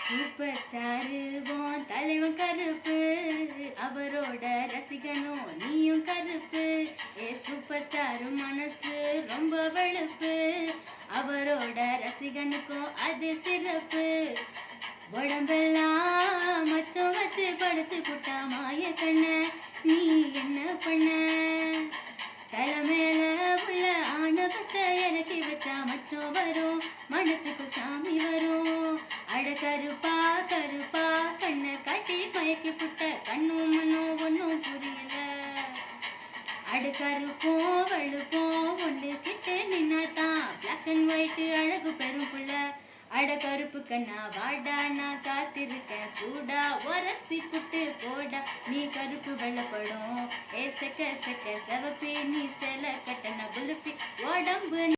Super star உன் தலைவன் கருப்பு, அவரோட ரசிகனும் நீயும் கருப்பு. சூப்பர் ஸ்டாரு மனசு ரொம்ப வெளுப்பு, அவரோட ரசிகனுக்கும் அது சிறப்பு. உடம்பெல்லாம் மச்சம் வச்சு படிச்சு புட்டா மாய கண்ண, நீ என்ன பண்ண? தலைமையில உள்ள ஆணவத்தை இறக்கி வச்சா மச்சம் வரும், மனசுக்கு சாமி வரும். அட கருப்பா கருப்பா கண்ணை காட்டி மயக்கி புட்ட, கண்ணும் மண்ணும் ஒன்னும் புரியல. அட கருப்போம் வெளுப்போம் ஒன்று கிட்ட நின்னாதான் பிளாக் அண்ட் ஒயிட் அழகு பெரும் புள்ள. அட கருப்பு கண்ணா வாடா, நான் காத்திருக்கேன் சூடா, உரசி புட்டு போடா. நீ கருப்பு வெள்ளப்படும் செக்க செக்க செவப்பி, நீ செல கட்டன குலுப்பி உடம்பு